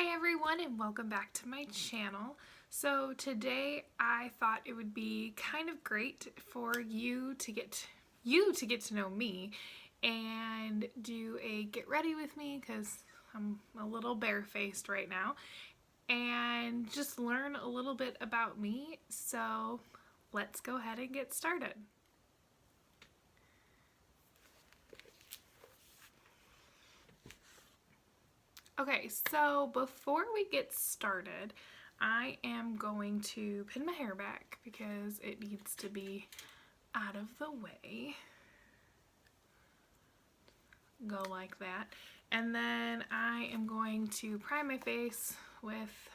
Hi everyone and welcome back to my channel. So today I thought it would be kind of great for you to get to know me and do a get ready with me because I'm a little barefaced right now and just learn a little bit about me. So let's go ahead and get started. Okay, so before we get started, I am going to pin my hair back because it needs to be out of the way. Go like that. And then I am going to prime my face with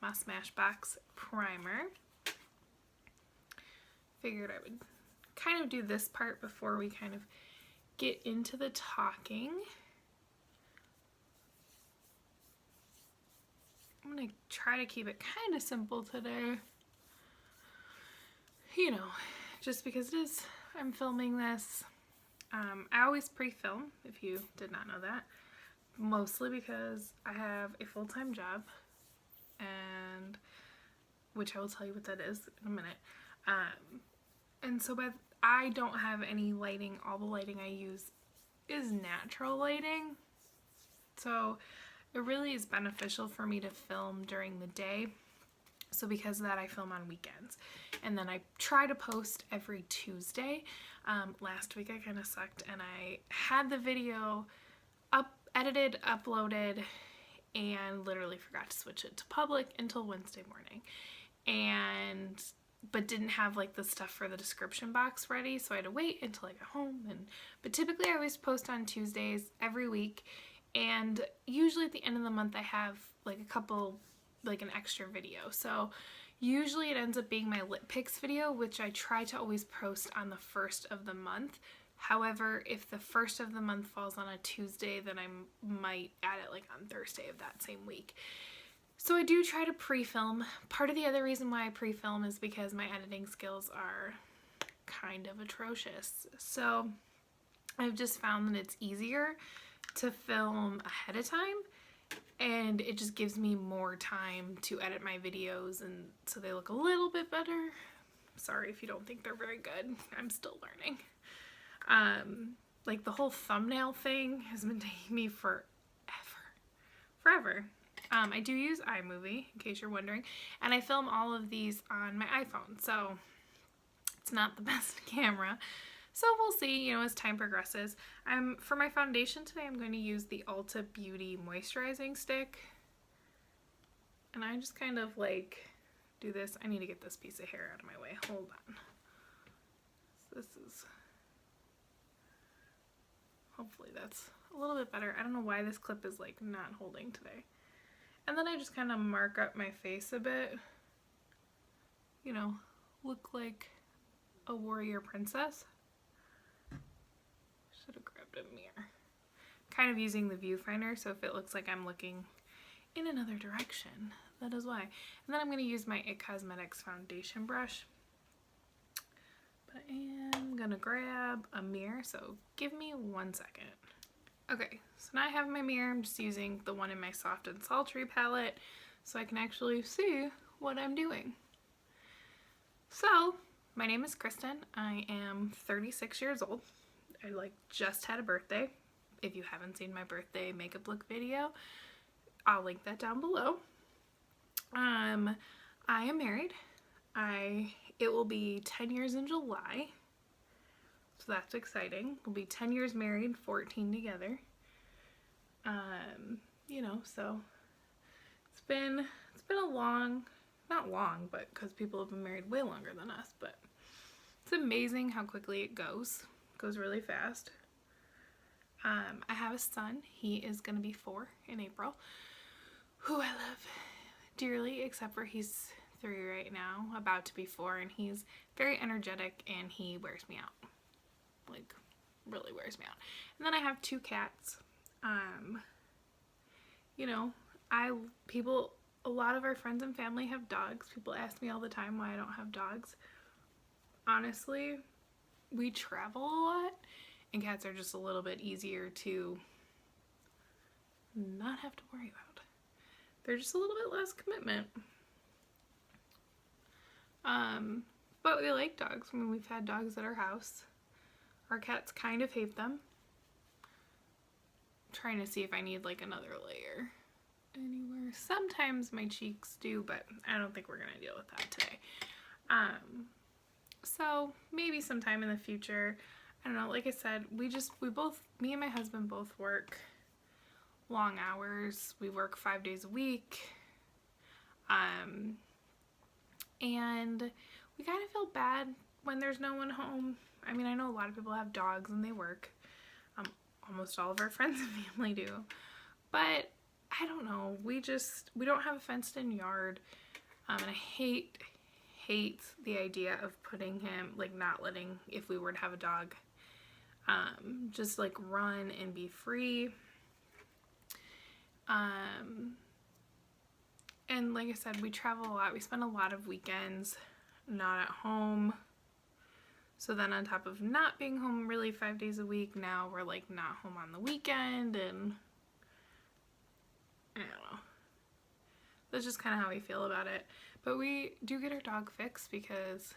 my Smashbox primer. Figured I would kind of do this part before we kind of get into the talking. I'm going to try to keep it kind of simple today, you know, just because I'm filming this. I always pre-film, if you did not know that, mostly because I have a full-time job, and which I will tell you what that is in a minute. And so I don't have any lighting. All the lighting I use is natural lighting, so it really is beneficial for me to film during the day. So because of that, I film on weekends. And then I try to post every Tuesday. Last week I kind of sucked and I had the video edited, uploaded, and literally forgot to switch it to public until Wednesday morning. But didn't have like the stuff for the description box ready, so I had to wait until I got home. But typically I always post on Tuesdays every week. And usually at the end of the month I have like an extra video. So usually it ends up being my lip picks video, which I try to always post on the first of the month. However, if the first of the month falls on a Tuesday, then I might add it like on Thursday of that same week. So I do try to pre-film. Part of the other reason why I pre-film is because my editing skills are kind of atrocious. So I've just found that it's easier to film ahead of time, and it just gives me more time to edit my videos, and so they look a little bit better. Sorry if you don't think they're very good. I'm still learning. Like the whole thumbnail thing has been taking me forever. I do use iMovie, in case you're wondering, and I film all of these on my iPhone, so it's not the best camera. So we'll see, you know, as time progresses. For my foundation today, I'm going to use the Ulta Beauty Moisturizing Stick. And I just kind of like do this. I need to get this piece of hair out of my way. Hold on. So hopefully that's a little bit better. I don't know why this clip is like not holding today. And then I just kind of mark up my face a bit. You know, look like a warrior princess. Should have grabbed a mirror. Kind of using the viewfinder, so if it looks like I'm looking in another direction, that is why. And then I'm going to use my IT Cosmetics foundation brush. But I am going to grab a mirror, so give me 1 second. Okay, so now I have my mirror. I'm just using the one in my Soft and Sultry palette so I can actually see what I'm doing. So, my name is Kristen. I am 36 years old. I just had a birthday. If you haven't seen my birthday makeup look video, I'll link that down below. I am married. It will be 10 years in July. So that's exciting. We'll be 10 years married, 14 together. You know, so it's been a long, not long, but because people have been married way longer than us, but it's amazing how quickly it goes. Goes really fast. I have a son. He is going to be 4 in April, who I love dearly, except for he's 3 right now, about to be 4, and he's very energetic and he wears me out. Like, really wears me out. And then I have 2 cats. You know, a lot of our friends and family have dogs. People ask me all the time why I don't have dogs. Honestly, we travel a lot, and cats are just a little bit easier to not have to worry about. they're just a little bit less commitment. But we like dogs. I mean, we've had dogs at our house. Our cats kind of hate them. I'm trying to see if I need like another layer anywhere. Sometimes my cheeks do, but I don't think we're gonna deal with that today. So maybe sometime in the future. I don't know, like I said, me and my husband both work long hours. We work 5 days a week. And we kind of feel bad when there's no one home. I mean, I know a lot of people have dogs and they work. Almost all of our friends and family do. But I don't know, we don't have a fenced in yard. And I hate the idea of putting him, like not letting, if we were to have a dog, just like run and be free. And like I said, we travel a lot. We spend a lot of weekends not at home. So then on top of not being home really 5 days a week, now we're like not home on the weekend, and I don't know. That's just kind of how we feel about it. But we do get our dog fixed because,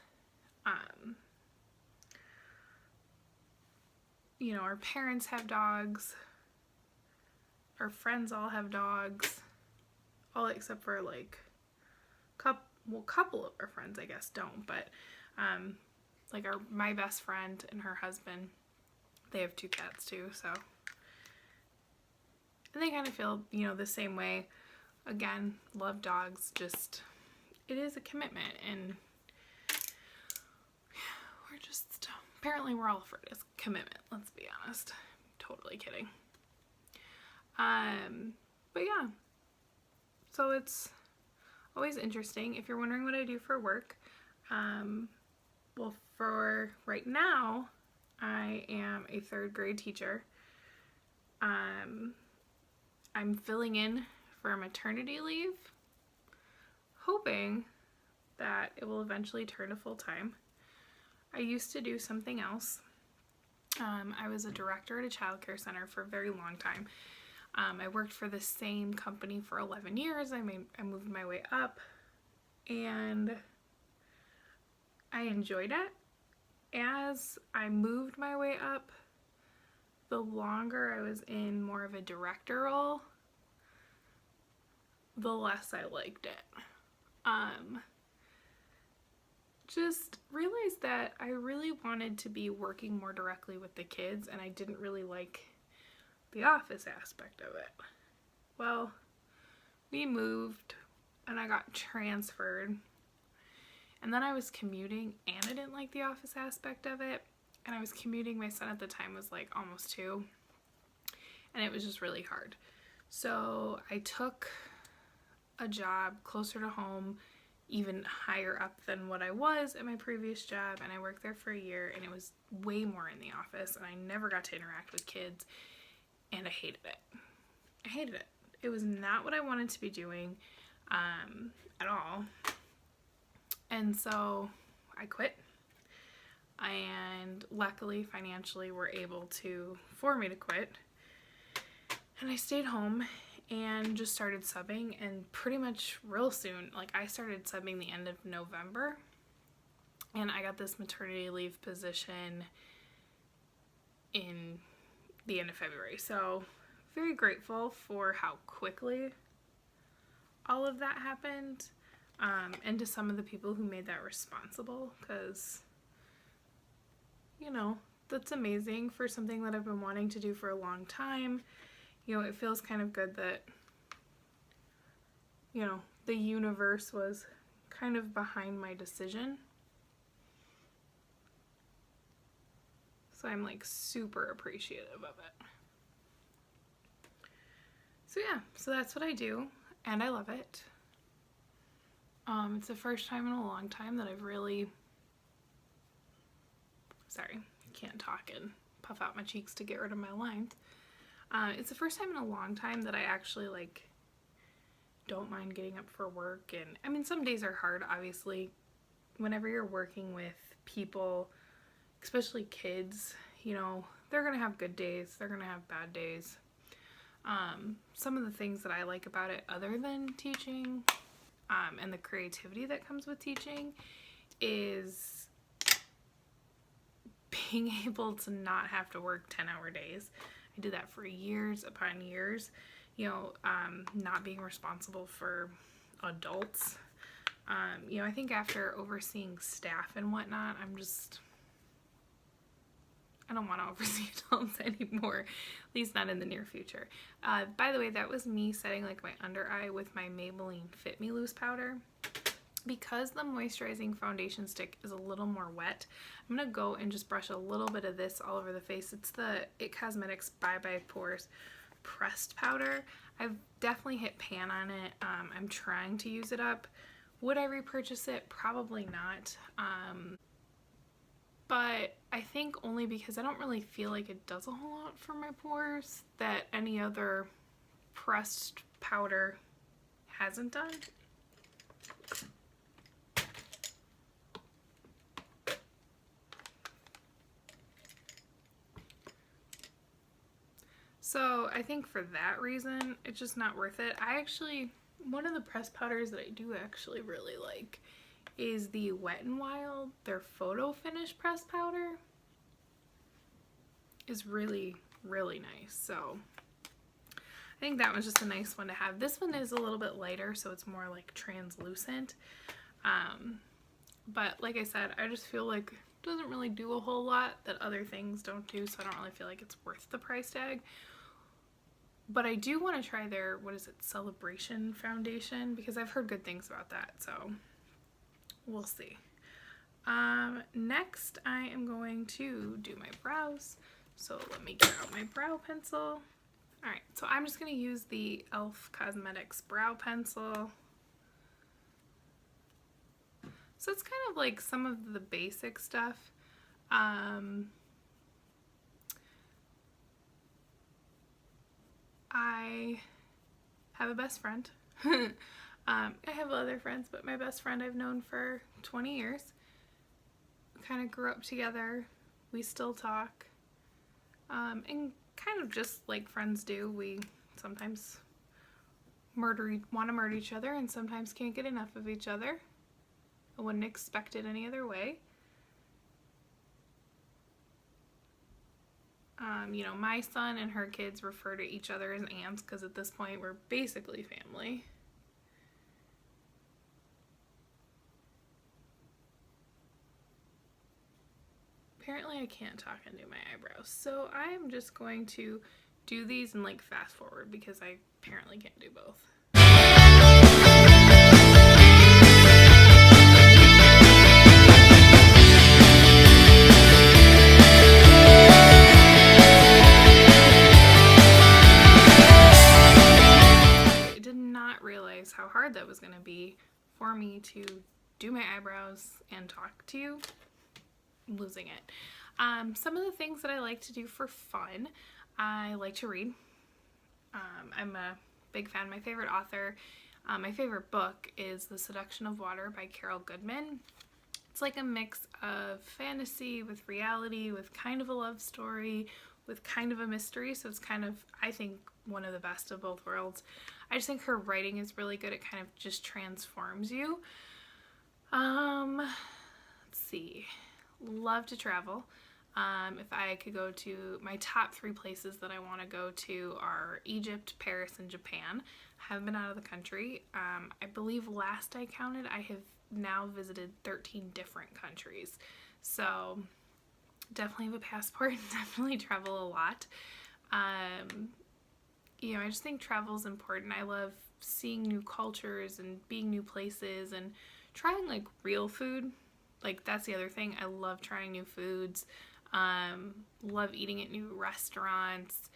you know, our parents have dogs. Our friends all have dogs. All except for like, couple of our friends I guess don't, but like my best friend and her husband, they have 2 cats too, so. And they kind of feel, you know, the same way. Again, love dogs, just, it is a commitment, and we're just, apparently we're all afraid of commitment, let's be honest. Totally kidding. But yeah, so it's always interesting. If you're wondering what I do for work, well, for right now, I am a 3rd grade teacher. I'm filling in for maternity leave, hoping that it will eventually turn to full-time. I used to do something else. I was a director at a childcare center for a very long time. I worked for the same company for 11 years. I moved my way up, and I enjoyed it. As I moved my way up, the longer I was in more of a director role, the less I liked it. Just realized that I really wanted to be working more directly with the kids, and I didn't really like the office aspect of it. Well, we moved and I got transferred, and then I was commuting and I didn't like the office aspect of it, and I was commuting. My son at the time was like almost 2, and it was just really hard. So I took a job closer to home, even higher up than what I was at my previous job, and I worked there for a year, and it was way more in the office, and I never got to interact with kids, and I hated it. I hated it. It was not what I wanted to be doing at all. And so I quit, and luckily financially were able for me to quit, and I stayed home and just started subbing, and pretty much real soon, like I started subbing the end of November, and I got this maternity leave position in the end of February. So very grateful for how quickly all of that happened, and to some of the people who made that responsible, because, you know, that's amazing for something that I've been wanting to do for a long time. You know, it feels kind of good that, you know, the universe was kind of behind my decision. So I'm like super appreciative of it. So yeah, so that's what I do, and I love it. It's the first time in a long time that I've really, sorry, can't talk and puff out my cheeks to get rid of my lines. It's the first time in a long time that I actually like don't mind getting up for work. And I mean, some days are hard, obviously. Whenever you're working with people, especially kids, you know, they're gonna have good days, they're gonna have bad days. Some of the things that I like about it other than teaching and the creativity that comes with teaching is being able to not have to work 10-hour days. I did that for years upon years, you know, not being responsible for adults. You know, I think after overseeing staff and whatnot, I don't want to oversee adults anymore, at least not in the near future. By the way, that was me setting like my under eye with my Maybelline Fit Me Loose powder. Because the moisturizing foundation stick is a little more wet, I'm going to go and just brush a little bit of this all over the face. It's the It Cosmetics Bye Bye Pores pressed powder. I've definitely hit pan on it. I'm trying to use it up. Would I repurchase it? Probably not. But I think only because I don't really feel like it does a whole lot for my pores that any other pressed powder hasn't done. So I think for that reason, it's just not worth it. One of the pressed powders that I do actually really like is the Wet n Wild. Their Photo Finish pressed powder is really, really nice. So I think that one's just a nice one to have. This one is a little bit lighter, so it's more like translucent. But like I said, I just feel like it doesn't really do a whole lot that other things don't do, so I don't really feel like it's worth the price tag. But I do want to try their, what is it, Celebration Foundation, because I've heard good things about that, so we'll see. Next, I am going to do my brows. So let me get out my brow pencil. Alright, so I'm just going to use the e.l.f. Cosmetics brow pencil. So it's kind of like some of the basic stuff. I have a best friend. I have other friends, but my best friend I've known for 20 years. We kind of grew up together. We still talk. And kind of just like friends do, we sometimes want to murder each other and sometimes can't get enough of each other. I wouldn't expect it any other way. You know, my son and her kids refer to each other as aunts because at this point we're basically family. Apparently I can't talk and do my eyebrows, so I'm just going to do these and like fast forward because I apparently can't do both. I did not realize how hard that was going to be for me to do my eyebrows and talk to you. I'm losing it. Some of the things that I like to do for fun, I like to read. I'm a big fan. My favorite author, my favorite book is The Seduction of Water by Carol Goodman. It's like a mix of fantasy with reality, with kind of a love story, with kind of a mystery. So it's kind of, I think, one of the best of both worlds. I just think her writing is really good. It kind of just transforms you. Let's see. Love to travel. If I could go to, my top 3 places that I want to go to are Egypt, Paris, and Japan. I haven't been out of the country. I believe last I counted, I have now visited 13 different countries. So definitely have a passport, definitely travel a lot. You know, I just think travel is important. I love seeing new cultures and being new places and trying like real food. Like that's the other thing. I love trying new foods. Love eating at new restaurants.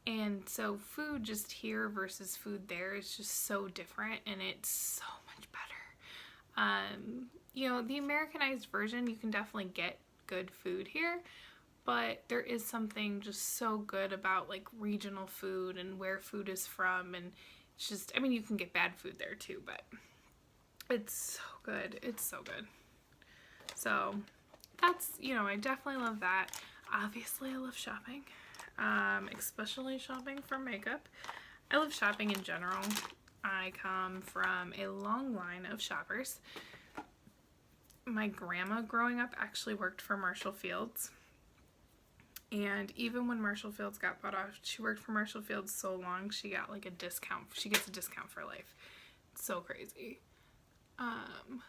And so food just here versus food there is just so different and it's so much better. You know, the Americanized version, you can definitely get good food here, but there is something just so good about like regional food and where food is from, and it's just, I mean, you can get bad food there too, but it's so good. It's so good. So that's, you know, I definitely love that. Obviously I love shopping. especially shopping for makeup. I love shopping in general. I come from a long line of shoppers. My grandma growing up actually worked for Marshall Fields. And even when Marshall Fields got bought off, she worked for Marshall Fields so long, she got like a discount. She gets a discount for life. It's so crazy. And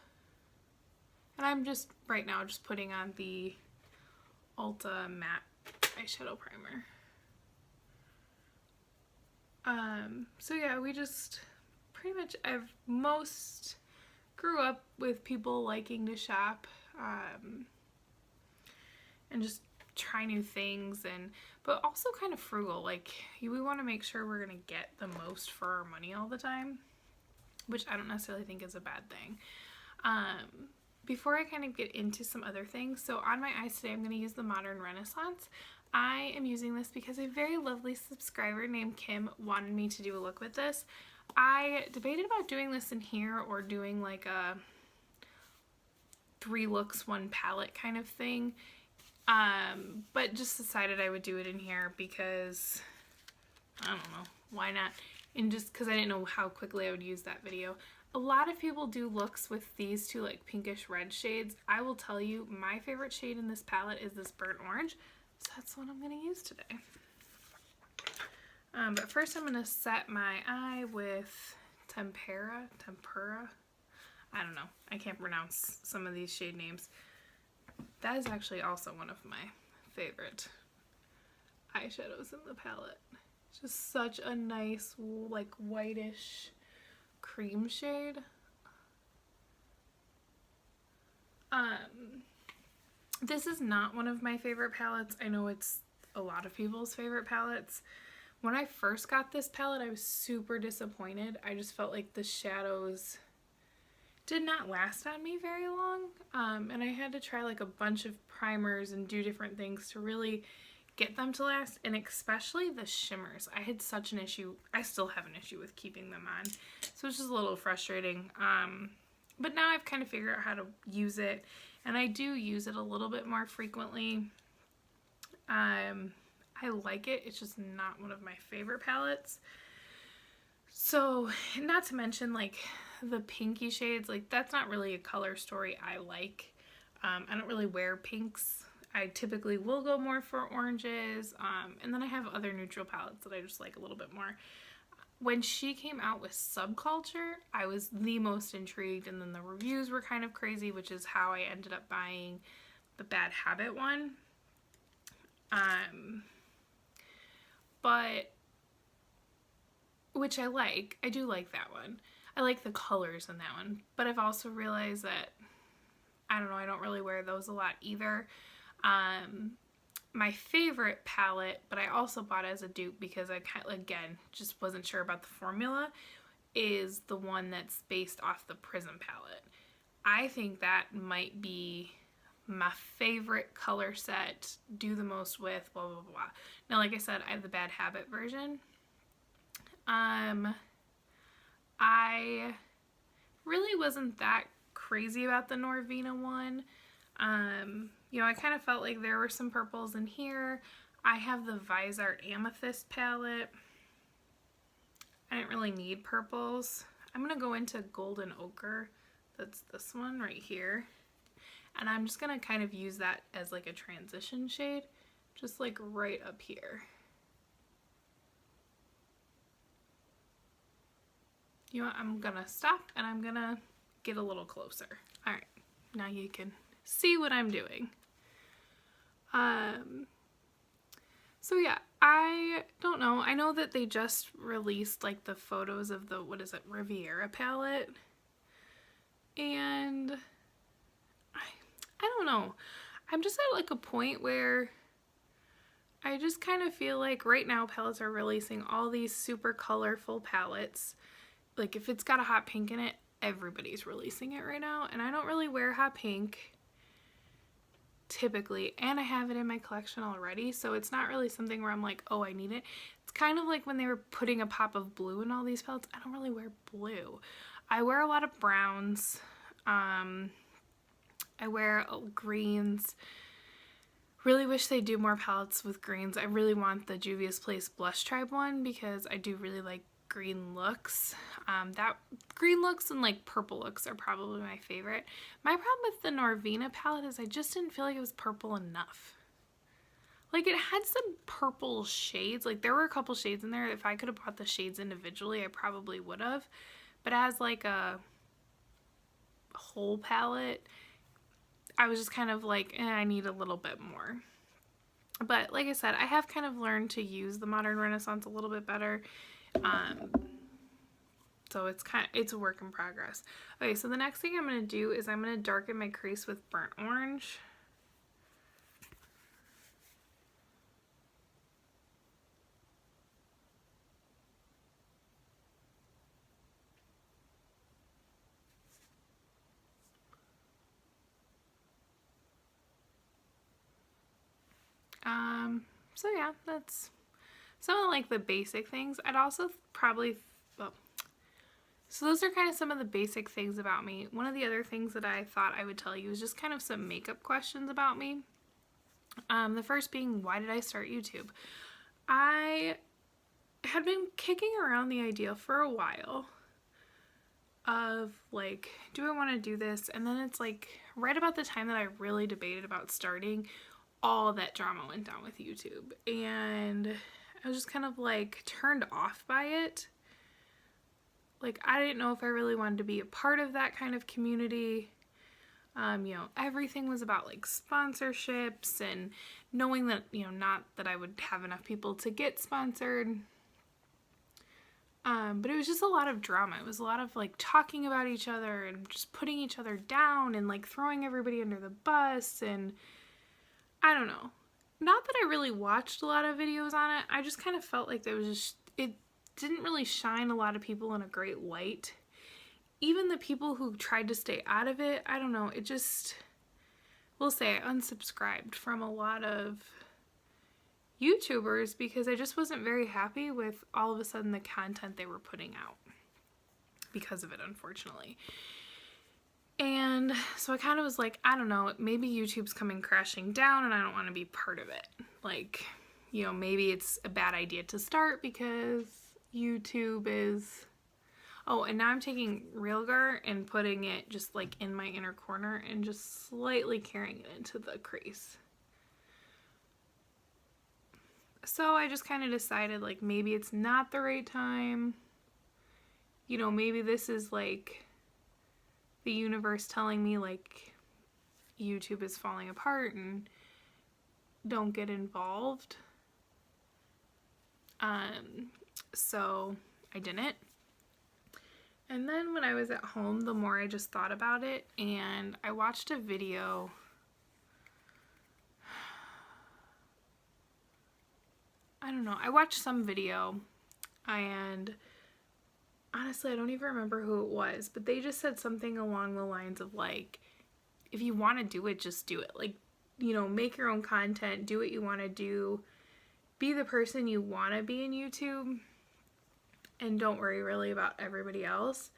I'm just, right now, just putting on the Ulta matte eyeshadow primer. So yeah, we just pretty much, grew up with people liking to shop, and just try new things, but also kind of frugal. Like, we want to make sure we're gonna get the most for our money all the time, which I don't necessarily think is a bad thing. Before I kind of get into some other things, so on my eyes today I'm going to use the Modern Renaissance. I am using this because a very lovely subscriber named Kim wanted me to do a look with this. I debated about doing this in here or doing like a 3 looks 1 palette kind of thing, but just decided I would do it in here because, I don't know, why not? And just because I didn't know how quickly I would use that video. A lot of people do looks with these two like pinkish red shades. I will tell you, my favorite shade in this palette is this burnt orange, so that's what I'm going to use today. But first I'm going to set my eye with Tempera. I don't know. I can't pronounce some of these shade names. That is actually also one of my favorite eyeshadows in the palette. It's just such a nice, like, whitish cream shade. This is not one of my favorite palettes. I know it's a lot of people's favorite palettes. When I first got this palette, I was super disappointed. I just felt like the shadows did not last on me very long, and I had to try like a bunch of primers and do different things to really get them to last, and especially the shimmers. I had such an issue. I still have an issue with keeping them on, so it's just a little frustrating. But now I've kind of figured out how to use it, and I do use it a little bit more frequently. I like it. It's just not one of my favorite palettes. So, not to mention like the pinky shades, like that's not really a color story I like. I don't really wear pinks. I typically will go more for oranges, and then I have other neutral palettes that I just like a little bit more. When she came out with Subculture, I was the most intrigued, and then the reviews were kind of crazy, which is how I ended up buying the Bad Habit one. But, which I like. I do like that one. I like the colors in that one, but I've also realized that, I don't know, I don't really wear those a lot either. My favorite palette, but I also bought as a dupe because I kind of, again, just wasn't sure about the formula, is the one that's based off the Prism palette. I think that might be my favorite color set, do the most with, blah, blah, blah. Now, like I said, I have the Bad Habit version. I really wasn't that crazy about the Norvina one. You know, I kind of felt like there were some purples in here. I have the Visart Amethyst palette. I didn't really need purples. I'm going to go into Golden Ochre. That's this one right here. And I'm just going to kind of use that as like a transition shade, just like right up here. You know what, I'm going to stop and I'm going to get a little closer. All right, now you can see what I'm doing. So yeah, I don't know. I know that they just released like the photos of the, what is it, Riviera palette. And I don't know. I'm just at like a point where I just kind of feel like right now palettes are releasing all these super colorful palettes. Like if it's got a hot pink in it, everybody's releasing it right now. And I don't really wear hot pink typically, and I have it in my collection already, so it's not really something where I'm like, oh, I need it. It's kind of like when they were putting a pop of blue in all these palettes. I don't really wear blue. I wear a lot of browns. I wear greens. Really wish they do more palettes with greens. I really want the Juvia's Place Blush Tribe one because I do really like green looks. That green looks and like purple looks are probably my favorite. My problem with the Norvina palette is I just didn't feel like it was purple enough. Like, it had some purple shades. Like, there were a couple shades in there. If I could have bought the shades individually, I probably would have. But as like a whole palette, I was just kind of like, I need a little bit more. But like I said, I have kind of learned to use the Modern Renaissance a little bit better. So it's a work in progress. Okay, so the next thing I'm going to do is I'm going to darken my crease with burnt orange. So yeah, that's some of like the basic things. I'd also probably, well, so those are kind of some of the basic things about me. One of the other things that I thought I would tell you is just kind of some makeup questions about me. The first being, why did I start YouTube? I had been kicking around the idea for a while of like, do I want to do this? And then it's like right about the time that I really debated about starting, all that drama went down with YouTube, and I was just kind of like turned off by it. Like, I didn't know if I really wanted to be a part of that kind of community. You know, everything was about like sponsorships and knowing that, you know, not that I would have enough people to get sponsored. But it was just a lot of drama. It was a lot of like talking about each other and just putting each other down and like throwing everybody under the bus, and I don't know. Not that I really watched a lot of videos on it. I just kind of felt like there was just, it didn't really shine a lot of people in a great light. Even the people who tried to stay out of it, I don't know. It just, we'll say I unsubscribed from a lot of YouTubers because I just wasn't very happy with all of a sudden the content they were putting out because of it, unfortunately. And so I kind of was like, I don't know, maybe YouTube's coming crashing down and I don't want to be part of it. Like, you know, maybe it's a bad idea to start because YouTube is... Oh, and now I'm taking Realgar and putting it just like in my inner corner and just slightly carrying it into the crease. So I just kind of decided like maybe it's not the right time. You know, maybe this is like the universe telling me like YouTube is falling apart and don't get involved. So I didn't. And then when I was at home, the more I just thought about it, and I watched a video. I don't know. I watched some video, and honestly, I don't even remember who it was, but they just said something along the lines of like, if you want to do it, just do it. Like, you know, make your own content, do what you want to do, be the person you want to be in YouTube, and don't worry really about everybody else.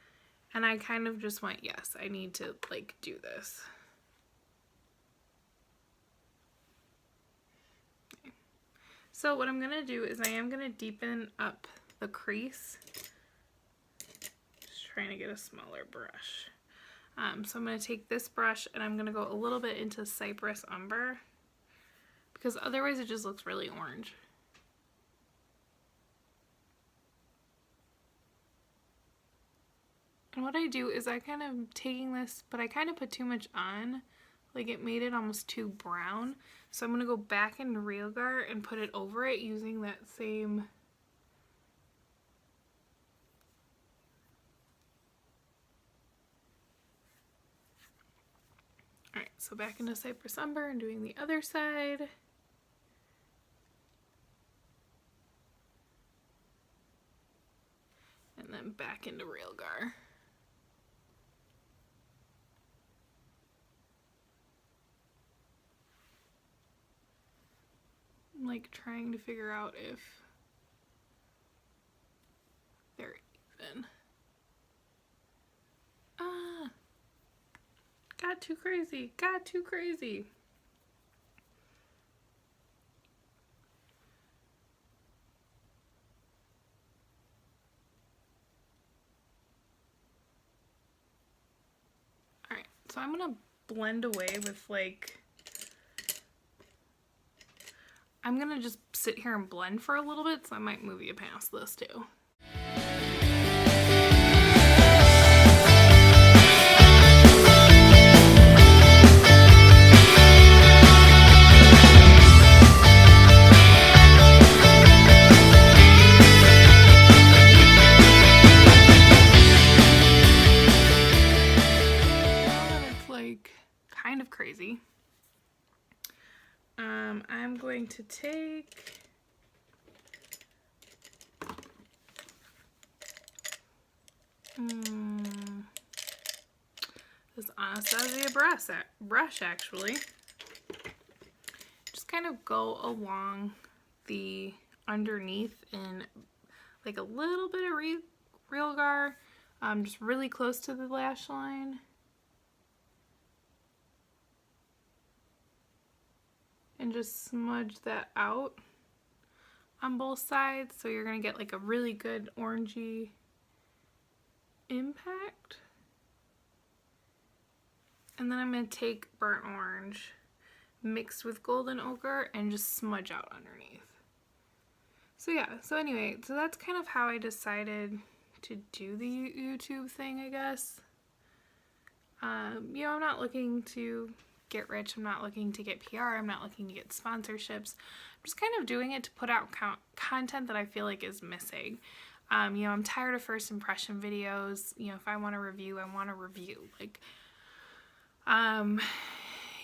And I kind of just went, yes, I need to like do this. Okay. So what I'm gonna do is I am gonna deepen up the crease. Just trying to get a smaller brush. So I'm gonna take this brush and I'm gonna go a little bit into Cypress Umber because otherwise it just looks really orange. And what I do is I kind of taking this, but I kind of put too much on. Like it made it almost too brown. So I'm going to go back into Realgar and put it over it using that same... Alright, so back into Cypress Umber and doing the other side. And then back into Realgar. I'm like trying to figure out if they're even. Ah! Got too crazy. Got too crazy. So I'm gonna blend away with like, I'm gonna just sit here and blend for a little bit, so I might move you past this too. Kind of crazy. I'm going to take this Anastasia brush actually. Just kind of go along the underneath in like a little bit of Real Gar, just really close to the lash line. And just smudge that out on both sides, so you're gonna get like a really good orangey impact. And then I'm gonna take burnt orange mixed with golden ochre and just smudge out underneath. So yeah, so anyway, so that's kind of how I decided to do the YouTube thing, I guess. You know, I'm not looking to get rich, I'm not looking to get PR, I'm not looking to get sponsorships. I'm just kind of doing it to put out content that I feel like is missing. You know, I'm tired of first impression videos. You know, if I want to review, I want to review. Like,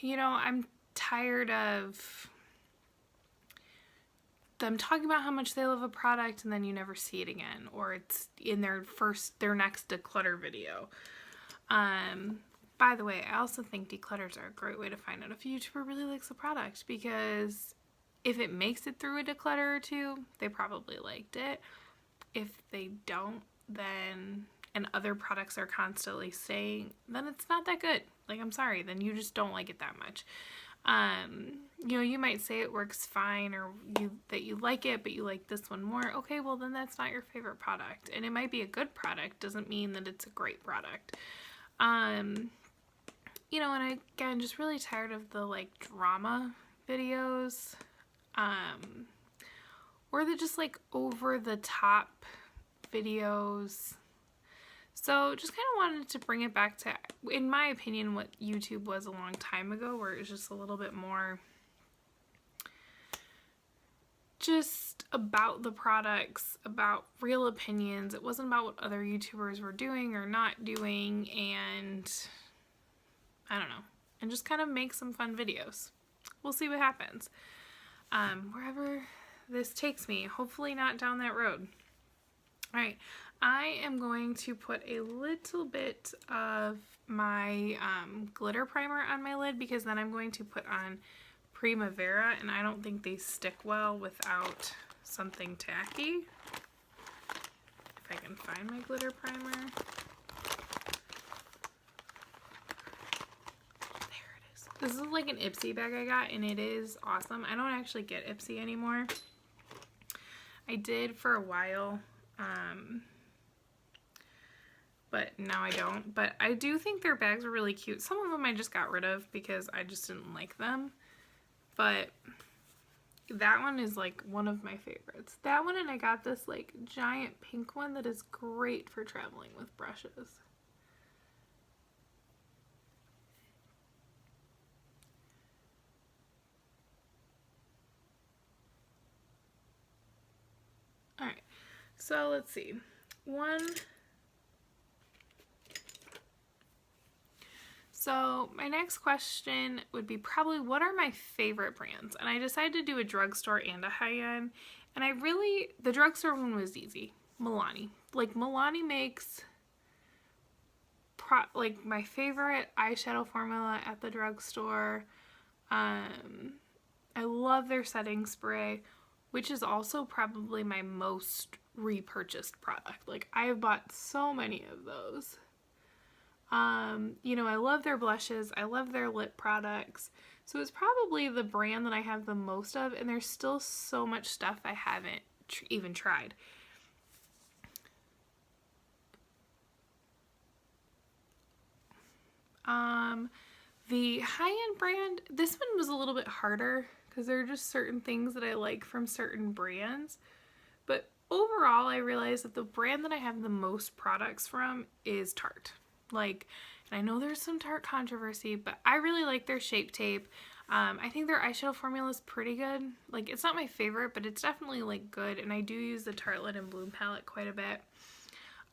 you know, I'm tired of them talking about how much they love a product and then you never see it again, or it's in their next declutter video. By the way, I also think declutters are a great way to find out if a YouTuber really likes a product, because if it makes it through a declutter or two, they probably liked it. If they don't, then, and other products are constantly saying, then it's not that good. Like, I'm sorry, then you just don't like it that much. You know, you might say it works fine, or that you like it, but you like this one more. Okay, well then that's not your favorite product. And it might be a good product, doesn't mean that it's a great product. You know, and again, just really tired of the like drama videos, or the just like over the top videos. So just kind of wanted to bring it back to, in my opinion, what YouTube was a long time ago, where it was just a little bit more just about the products, about real opinions. It wasn't about what other YouTubers were doing or not doing, and I don't know, and just kind of make some fun videos. We'll see what happens. Wherever this takes me, hopefully not down that road. All right, I am going to put a little bit of my glitter primer on my lid, because then I'm going to put on Primavera, and I don't think they stick well without something tacky. If I can find my glitter primer. This is like an Ipsy bag I got, and it is awesome. I don't actually get Ipsy anymore. I did for a while, but now I don't. But I do think their bags are really cute. Some of them I just got rid of because I just didn't like them. But that one is like one of my favorites. That one, and I got this like giant pink one that is great for traveling with brushes. Alright, so let's see. So my next question would be probably, what are my favorite brands? And I decided to do a drugstore and a high-end. And the drugstore one was easy. Milani. Like, Milani makes like my favorite eyeshadow formula at the drugstore. I love their setting spray, which is also probably my most repurchased product. Like, I have bought so many of those. You know, I love their blushes. I love their lip products. So it's probably the brand that I have the most of, and there's still so much stuff I haven't even tried. The high-end brand, this one was a little bit harder because there are just certain things that I like from certain brands. But overall, I realized that the brand that I have the most products from is Tarte. Like, and I know there's some Tarte controversy, but I really like their Shape Tape. I think their eyeshadow formula is pretty good. Like, it's not my favorite, but it's definitely, like, good. And I do use the Tartelette and Bloom palette quite a bit.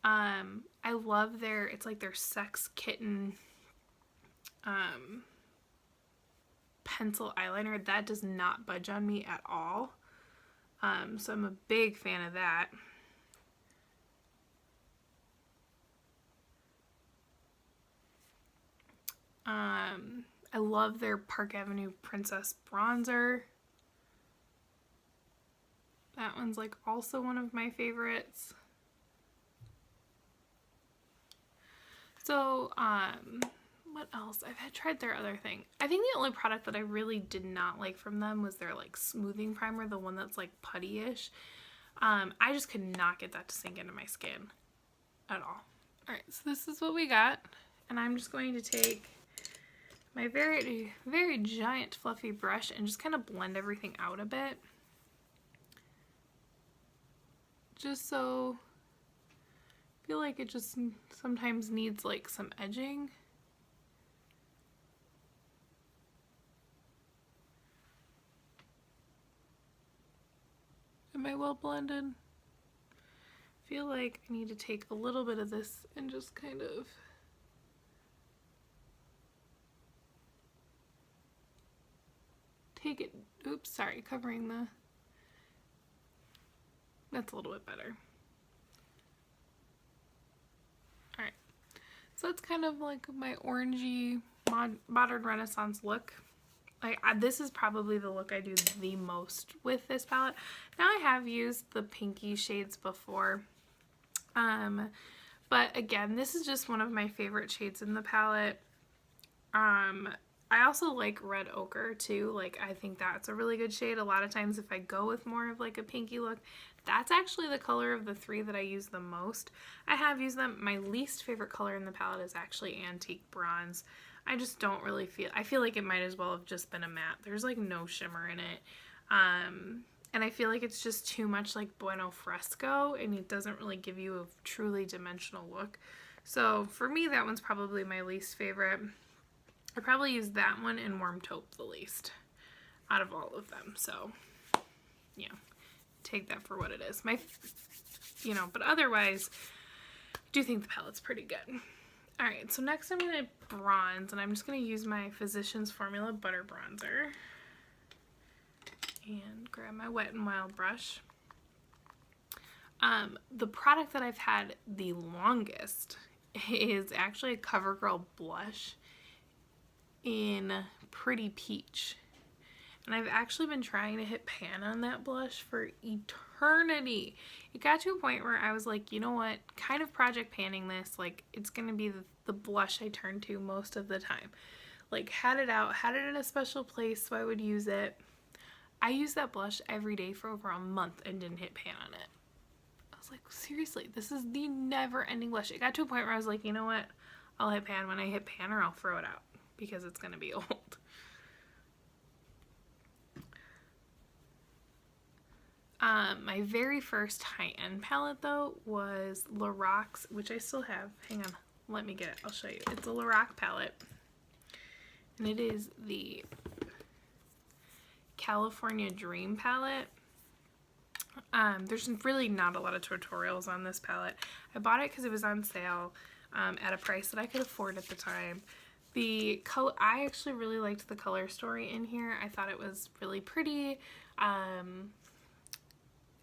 I love their, it's like their Sex Kitten pencil eyeliner. That does not budge on me at all. So I'm a big fan of that. I love their Park Avenue Princess bronzer. That one's like also one of my favorites. So, what else? I've tried their other thing. I think the only product that I really did not like from them was their like smoothing primer, the one that's like putty-ish. I just could not get that to sink into my skin at all. Alright, so this is what we got. And I'm just going to take my very, very giant fluffy brush and just kind of blend everything out a bit. Just so I feel like it just sometimes needs like some edging. Am I well blended? I feel like I need to take a little bit of this and just kind of take it, oops, sorry, covering the, that's a little bit better. Alright, so that's kind of like my orangey modern Renaissance look. Like, this is probably the look I do the most with this palette. Now I have used the pinky shades before, but again, this is just one of my favorite shades in the palette. I also like red ochre too. Like, I think that's a really good shade. A lot of times if I go with more of like a pinky look, that's actually the color of the three that I use the most. I have used them. My least favorite color in the palette is actually Antique Bronze. I just don't really I feel like it might as well have just been a matte. There's like no shimmer in it. And I feel like it's just too much like Bueno Fresco, and it doesn't really give you a truly dimensional look. So for me, that one's probably my least favorite. I probably use that one and Warm Taupe the least out of all of them. So, yeah, take that for what it is. But otherwise, I do think the palette's pretty good. Alright, so next I'm going to bronze, and I'm just going to use my Physicians Formula Butter Bronzer. And grab my Wet n Wild brush. The product that I've had the longest is actually a CoverGirl blush in Pretty Peach. And I've actually been trying to hit pan on that blush for eternity. It got to a point where I was like, you know what, kind of project panning this, like it's gonna be the blush I turn to most of the time. Like, had it out, had it in a special place so I would use it. I used that blush every day for over a month and didn't hit pan on it. I was like, seriously, this is the never-ending blush. It got to a point where I was like, you know what, I'll hit pan when I hit pan, or I'll throw it out because it's gonna be old. My very first high-end palette, though, was Lorac, which I still have. Hang on, let me get it. I'll show you. It's a Lorac palette, and it is the California Dream palette. There's really not a lot of tutorials on this palette. I bought it because it was on sale at a price that I could afford at the time. The color, I actually really liked the color story in here. I thought it was really pretty.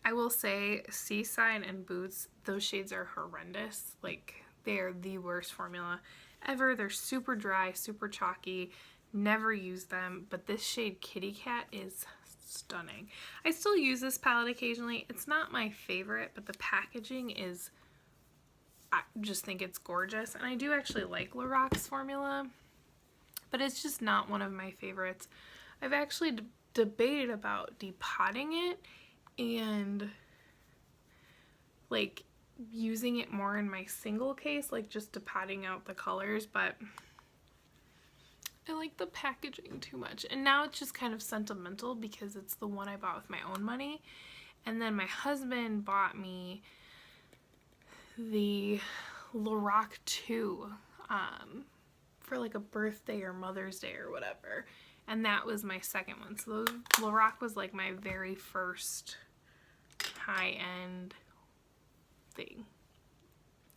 I will say Seaside and Boots, those shades are horrendous. Like, they're the worst formula ever. They're super dry, super chalky. Never use them. But this shade Kitty Cat is stunning. I still use this palette occasionally. It's not my favorite, but the packaging is, I just think it's gorgeous. And I do actually like Lorac's formula, but it's just not one of my favorites. I've actually debated about depotting it and like using it more in my single case, like just depotting out the colors, but I like the packaging too much. And now it's just kind of sentimental because it's the one I bought with my own money. And then my husband bought me the Lorac 2 for like a birthday or Mother's Day or whatever. And that was my second one. So Lorac was like my very first high-end thing.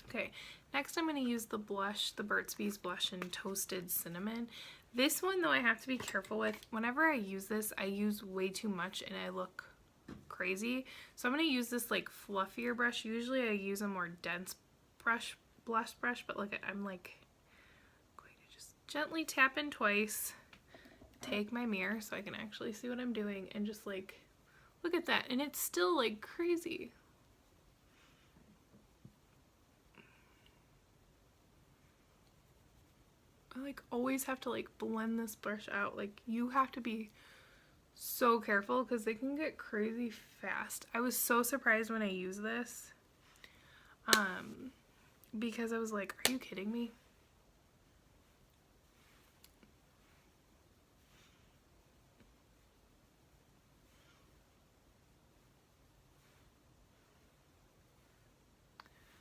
Okay, next I'm going to use the blush, the Burt's Bees blush in Toasted Cinnamon. This one, though, I have to be careful with. Whenever I use this, I use way too much and I look crazy. So I'm going to use this like fluffier brush. Usually I use a more dense blush brush, but look, I'm like going to just gently tap in twice, take my mirror so I can actually see what I'm doing, and just like look at that, and it's still like crazy. I like always have to like blend this brush out. Like you have to be so careful because they can get crazy fast. I was so surprised when I used this because I was like, are you kidding me?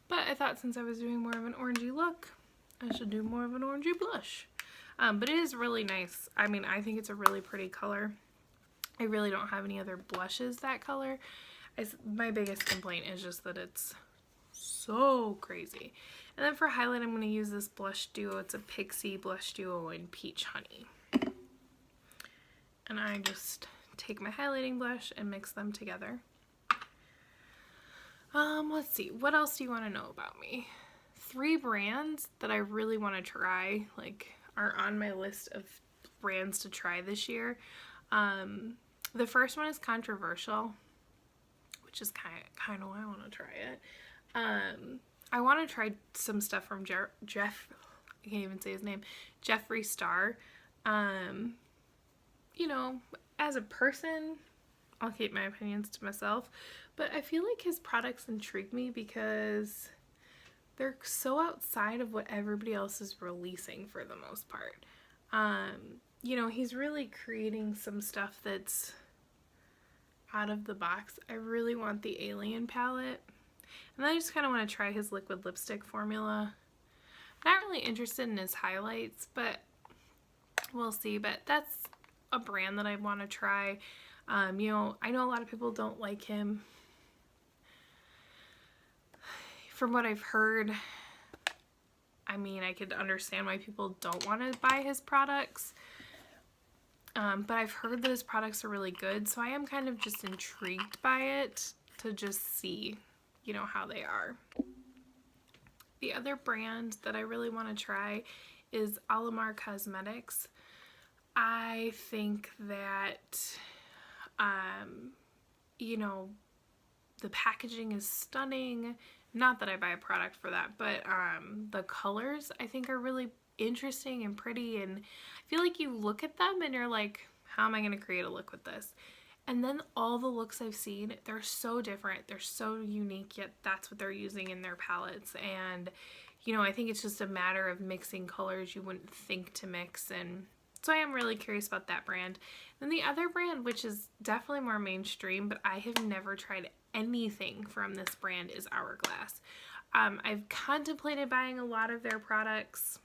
But I thought since I was doing more of an orangey look, I should do more of an orangey blush. But it is really nice. I mean, I think it's a really pretty color. I really don't have any other blushes that color. My biggest complaint is just that it's so crazy. And then for highlight, I'm going to use this blush duo. It's a Pixi blush duo in Peach Honey. And I just take my highlighting blush and mix them together. Let's see. What else do you want to know about me? 3 brands that I really want to try, like, are on my list of brands to try this year. The first one is controversial, which is kind of why I want to try it. I want to try some stuff from I can't even say his name, Jeffree Star. You know, as a person, I'll keep my opinions to myself, but I feel like his products intrigue me because they're so outside of what everybody else is releasing for the most part. You know, he's really creating some stuff that's out of the box. I really want the Alien palette. And then I just kind of want to try his liquid lipstick formula. I'm not really interested in his highlights, but we'll see. But that's a brand that I want to try. You know, I know a lot of people don't like him. From what I've heard, I mean, I could understand why people don't want to buy his products. But I've heard that his products are really good, so I am kind of just intrigued by it to just see, you know, how they are. The other brand that I really want to try is Alamar Cosmetics. I think that, you know, the packaging is stunning. Not that I buy a product for that, but the colors I think are really interesting and pretty, and I feel like you look at them and you're like, how am I going to create a look with this? And then all the looks I've seen, they're so different, they're so unique, yet that's what they're using in their palettes. And you know, I think it's just a matter of mixing colors you wouldn't think to mix, and so I am really curious about that brand. Then the other brand, which is definitely more mainstream, but I have never tried anything from this brand, is Hourglass. I've contemplated buying a lot of their products.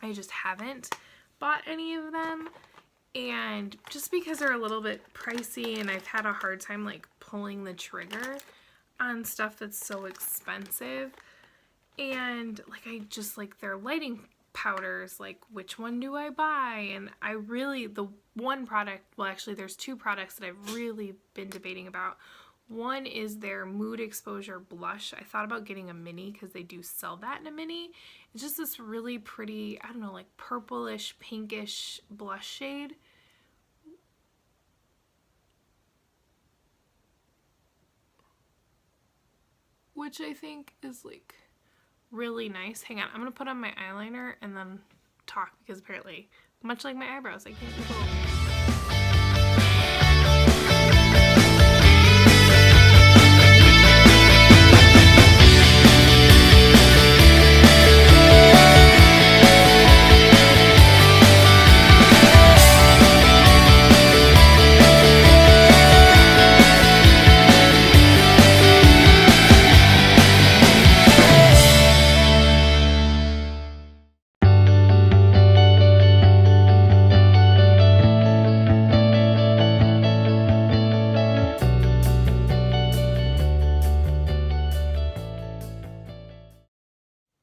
I just haven't bought any of them, and just because they're a little bit pricey and I've had a hard time like pulling the trigger on stuff that's so expensive, and like I just like their lighting powders, like which one do I buy? And I really, the one product, well actually there's 2 products that I've really been debating about. One is their Mood Exposure Blush. I thought about getting a mini because they do sell that in a mini. It's just this really pretty, I don't know, like purplish, pinkish blush shade. Which I think is like really nice. Hang on, I'm going to put on my eyeliner and then talk because apparently, much like my eyebrows, I can't do both.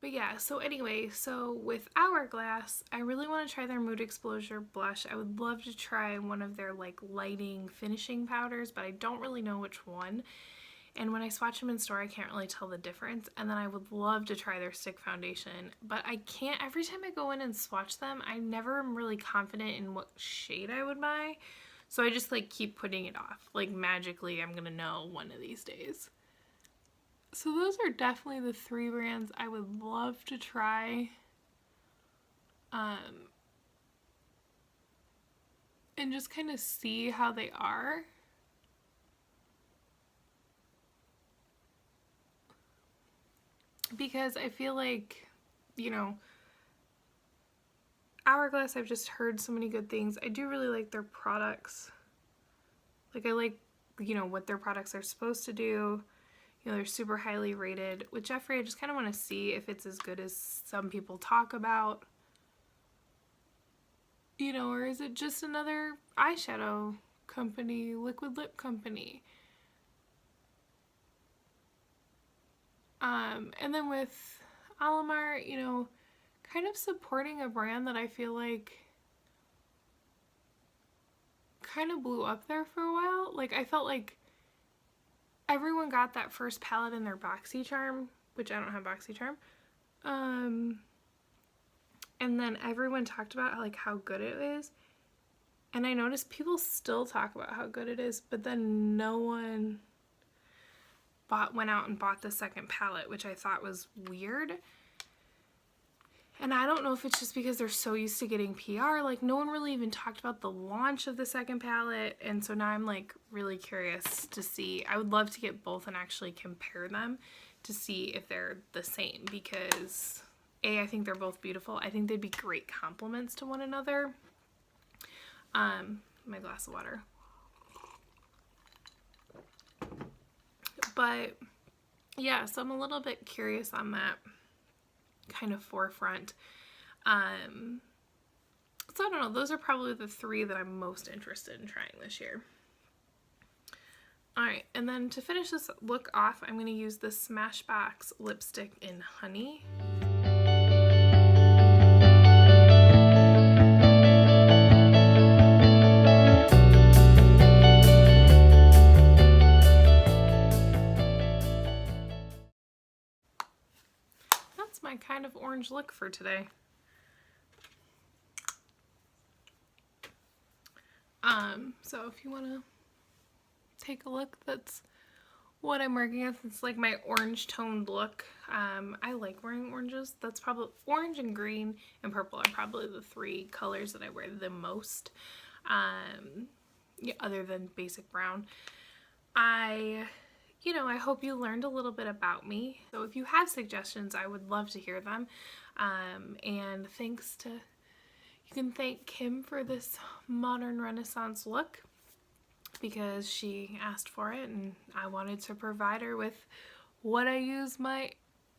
But yeah, so anyway, so with Hourglass, I really want to try their Mood Explosion blush. I would love to try one of their like lighting finishing powders, but I don't really know which one. And when I swatch them in store, I can't really tell the difference. And then I would love to try their stick foundation, but I can't. Every time I go in and swatch them, I never am really confident in what shade I would buy. So I just like keep putting it off. Like magically, I'm gonna know one of these days. So those are definitely the 3 brands I would love to try. And just kind of see how they are. Because I feel like, you know, Hourglass, I've just heard so many good things. I do really like their products. Like I like, you know, what their products are supposed to do. You know, they're super highly rated. With Jeffree, I just kind of want to see if it's as good as some people talk about. You know, or is it just another eyeshadow company, liquid lip company? And then with Alamar, you know, kind of supporting a brand that I feel like kind of blew up there for a while. Like, I felt like everyone got that first palette in their BoxyCharm, which I don't have BoxyCharm. And then everyone talked about like how good it is. And I noticed people still talk about how good it is, but then no one went out and bought the second palette, which I thought was weird. And I don't know if it's just because they're so used to getting PR, like no one really even talked about the launch of the second palette, and so now I'm like really curious to see. I would love to get both and actually compare them to see if they're the same, because I think they're both beautiful. I think they'd be great complements to one another. My glass of water. But yeah, so I'm a little bit curious on that kind of forefront. So I don't know, those are probably the 3 that I'm most interested in trying this year. Alright, and then to finish this look off, I'm going to use the Smashbox lipstick in Honey. That's my kind of orange look for today. So if you want to take a look, that's what I'm working with. It's like my orange toned look. I like wearing oranges. That's probably orange and green and purple are probably the 3 colors that I wear the most. Yeah, other than basic brown. You know, I hope you learned a little bit about me. So if you have suggestions, I would love to hear them. And thanks to, you can thank Kim for this modern Renaissance look, because she asked for it and I wanted to provide her with what I use my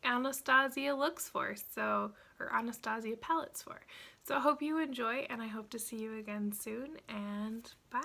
Anastasia looks for, so, or Anastasia palettes for. So I hope you enjoy, and I hope to see you again soon, and bye.